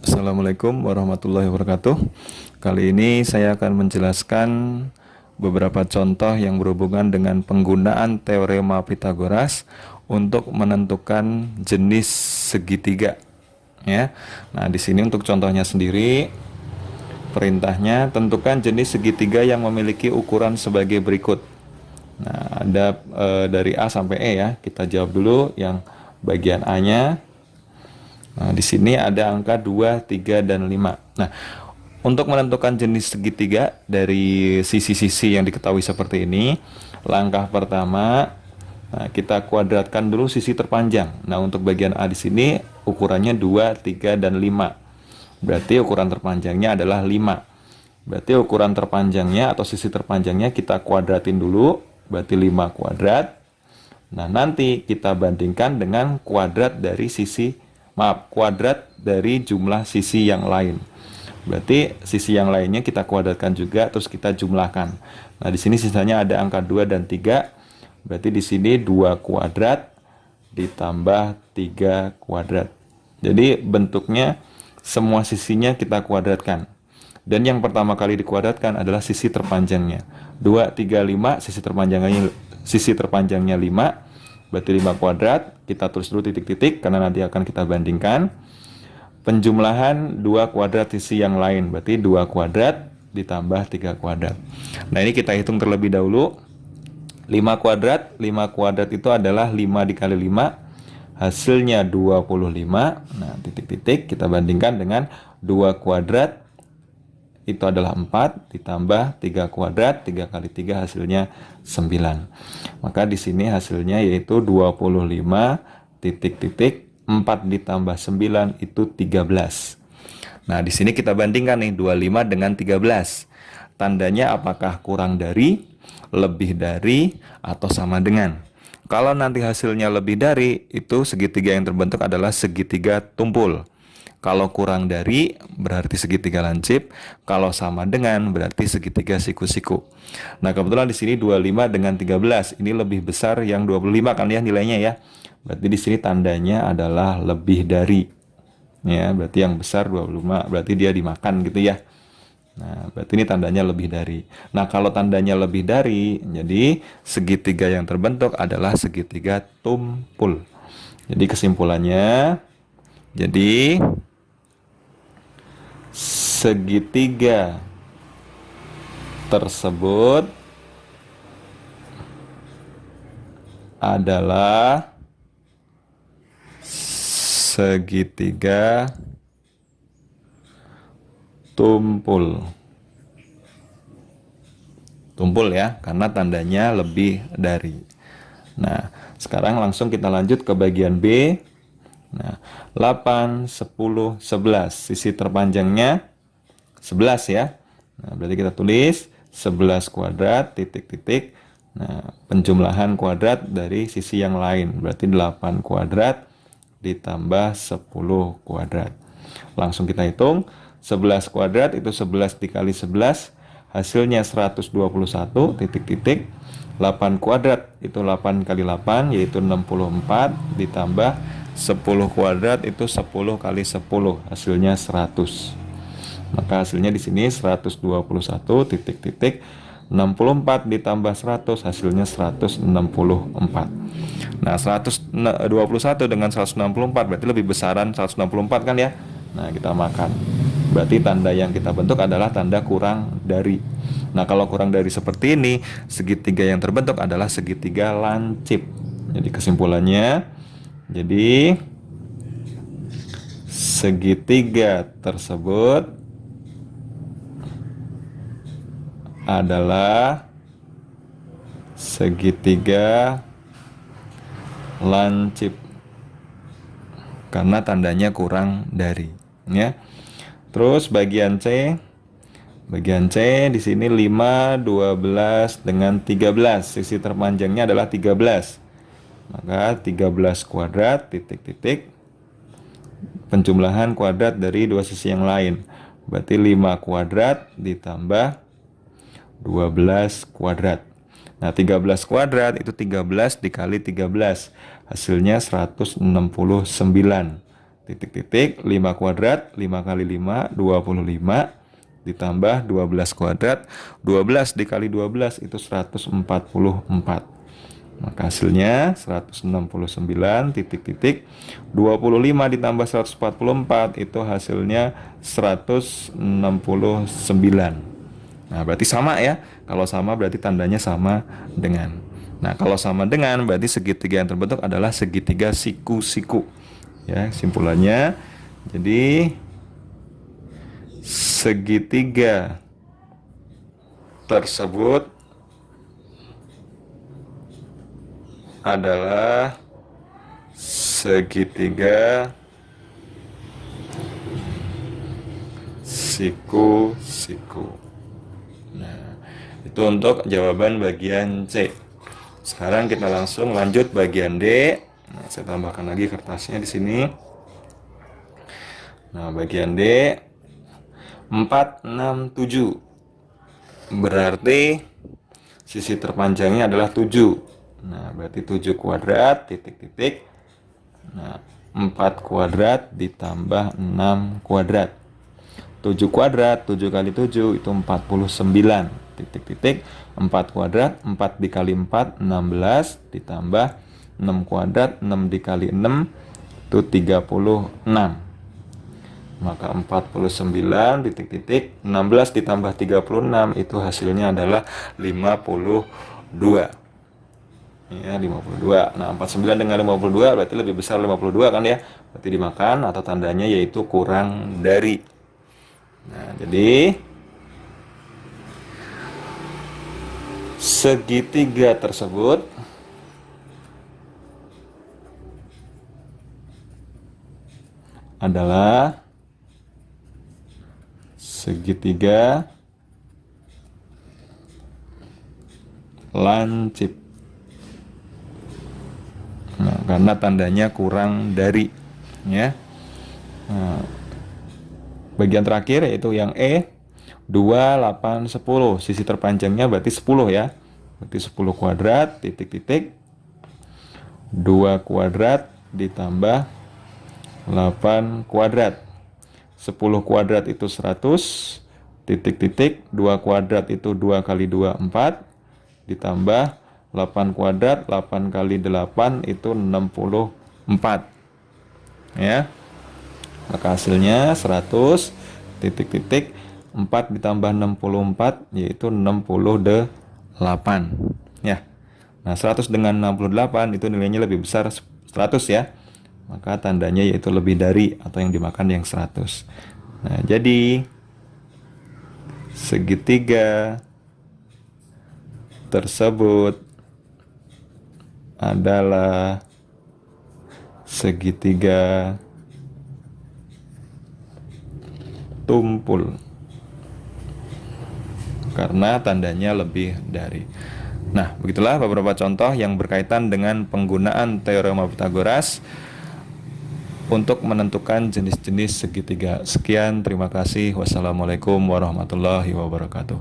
Assalamualaikum warahmatullahi wabarakatuh. Kali ini saya akan menjelaskan beberapa contoh yang berhubungan dengan penggunaan teorema Pitagoras untuk menentukan jenis segitiga. Ya. Nah, di sini untuk contohnya sendiri, perintahnya tentukan jenis segitiga yang memiliki ukuran sebagai berikut. Nah, ada dari A sampai E ya. Kita jawab dulu yang bagian A-nya. Nah, di sini ada angka 2, 3, dan 5. Nah, untuk menentukan jenis segitiga dari sisi-sisi yang diketahui seperti ini, langkah pertama, kita kuadratkan dulu sisi terpanjang. Nah, untuk bagian A di sini ukurannya 2, 3, dan 5. Berarti ukuran terpanjangnya adalah 5. Berarti ukuran terpanjangnya atau sisi terpanjangnya kita kuadratin dulu, berarti 5 kuadrat. Nah, nanti kita bandingkan dengan kuadrat dari kuadrat dari jumlah sisi yang lain. Berarti sisi yang lainnya kita kuadratkan juga, terus kita jumlahkan. Nah, di sini sisanya ada angka 2 dan 3. Berarti di sini 2 kuadrat ditambah 3 kuadrat. Jadi bentuknya semua sisinya kita kuadratkan. Dan yang pertama kali dikuadratkan adalah sisi terpanjangnya. 2, 3, 5, sisi terpanjangnya 5. Berarti 5 kuadrat, kita tulis dulu titik-titik karena nanti akan kita bandingkan. Penjumlahan 2 kuadrat sisi yang lain, berarti 2 kuadrat ditambah 3 kuadrat. Nah, ini kita hitung terlebih dahulu. 5 kuadrat itu adalah 5 dikali 5, hasilnya 25. Nah, titik-titik kita bandingkan dengan 2 kuadrat, itu adalah 4 ditambah 3 kuadrat, 3 kali 3 hasilnya 9. Maka di sini hasilnya yaitu 25 titik-titik 4 ditambah 9 itu 13. Nah, di sini kita bandingkan nih 25 dengan 13. Tandanya apakah kurang dari, lebih dari, atau sama dengan. Kalau nanti hasilnya lebih dari, itu segitiga yang terbentuk adalah segitiga tumpul. Kalau kurang dari berarti segitiga lancip, kalau sama dengan berarti segitiga siku-siku. Nah, kebetulan di sini 25 dengan 13 ini lebih besar yang 25 kan ya nilainya ya. Berarti di sini tandanya adalah lebih dari. Ya, berarti yang besar 25 berarti dia dimakan gitu ya. Nah, berarti ini tandanya lebih dari. Nah, kalau tandanya lebih dari, jadi segitiga yang terbentuk adalah segitiga tumpul. Jadi kesimpulannya, jadi segitiga tersebut adalah segitiga tumpul. Tumpul ya, karena tandanya lebih dari. Nah, sekarang langsung kita lanjut ke bagian B. Nah, 8, 10, 11. Sisi terpanjangnya 11 ya. Nah, berarti kita tulis 11 kuadrat, titik-titik. Nah, penjumlahan kuadrat dari sisi yang lain. Berarti 8 kuadrat ditambah 10 kuadrat. Langsung kita hitung. 11 kuadrat itu 11 dikali 11. Hasilnya 121, titik-titik. 8 kuadrat itu 8 kali 8, yaitu 64, ditambah 10 kuadrat itu 10 kali 10, hasilnya 100. Maka hasilnya di sini 121 titik-titik 64 ditambah 100 hasilnya 164. Nah, 121 dengan 164 berarti lebih besaran 164 kan ya. Nah, kita makan. Berarti tanda yang kita bentuk adalah tanda kurang dari. Nah, kalau kurang dari seperti ini, segitiga yang terbentuk adalah segitiga lancip. Jadi kesimpulannya, jadi segitiga tersebut adalah segitiga lancip karena tandanya kurang dari ya. Terus bagian C. Bagian C di sini 5, 12 dengan 13. Sisi terpanjangnya adalah 13. Maka 13 kuadrat titik-titik penjumlahan kuadrat dari dua sisi yang lain. Berarti 5 kuadrat ditambah 12 kuadrat. Nah, 13 kuadrat itu 13 dikali 13. Hasilnya 169. Titik-titik, 5 kuadrat, 5 kali 5, 25. Ditambah 12 kuadrat, 12 dikali 12 itu 144. Maka hasilnya 169 titik-titik 25 ditambah 144 itu hasilnya 169. Nah, berarti sama ya. Kalau sama berarti tandanya sama dengan. Nah, kalau sama dengan berarti segitiga yang terbentuk adalah segitiga siku-siku. Ya, simpulannya jadi segitiga tersebut adalah segitiga siku-siku. Nah, itu untuk jawaban bagian C. Sekarang kita langsung lanjut bagian D. Nah, saya tambahkan lagi kertasnya di sini. Nah, bagian D 4, 6, 7. Berarti sisi terpanjangnya adalah 7. Nah, berarti 7 kuadrat titik-titik. Nah, 4 kuadrat ditambah 6 kuadrat. 7 kuadrat, 7 kali 7 itu 49. Titik-titik, 4 kuadrat, 4 dikali 4, 16. Ditambah 6 kuadrat, 6 dikali 6 itu 36. Maka 49 titik-titik 16 ditambah 36 itu hasilnya adalah 52. Ya, 52. Nah, 49 dengan 52 berarti lebih besar 52 kan ya? Berarti dimakan atau tandanya yaitu kurang dari. Nah, jadi segitiga tersebut adalah segitiga lancip. Nah, karena tandanya kurang dari, ya. Nah, bagian terakhir yaitu yang E 2, 8, 10. Sisi terpanjangnya berarti 10 ya. Berarti 10 kuadrat titik-titik 2 kuadrat ditambah 8 kuadrat. 10 kuadrat itu 100 titik-titik 2 kuadrat itu 2 kali 2 4 ditambah 8 kuadrat 8 kali 8 itu 64 ya. Maka hasilnya 100 titik-titik 4 ditambah 64 yaitu 68 ya. Nah, 100 dengan 68 itu nilainya lebih besar 100 ya. Maka tandanya yaitu lebih dari atau yang dimakan yang 100. Nah, jadi segitiga tersebut adalah segitiga tumpul karena tandanya lebih dari. Nah, begitulah beberapa contoh yang berkaitan dengan penggunaan teorema Pythagoras untuk menentukan jenis-jenis segitiga. Sekian, terima kasih. Wassalamualaikum warahmatullahi wabarakatuh.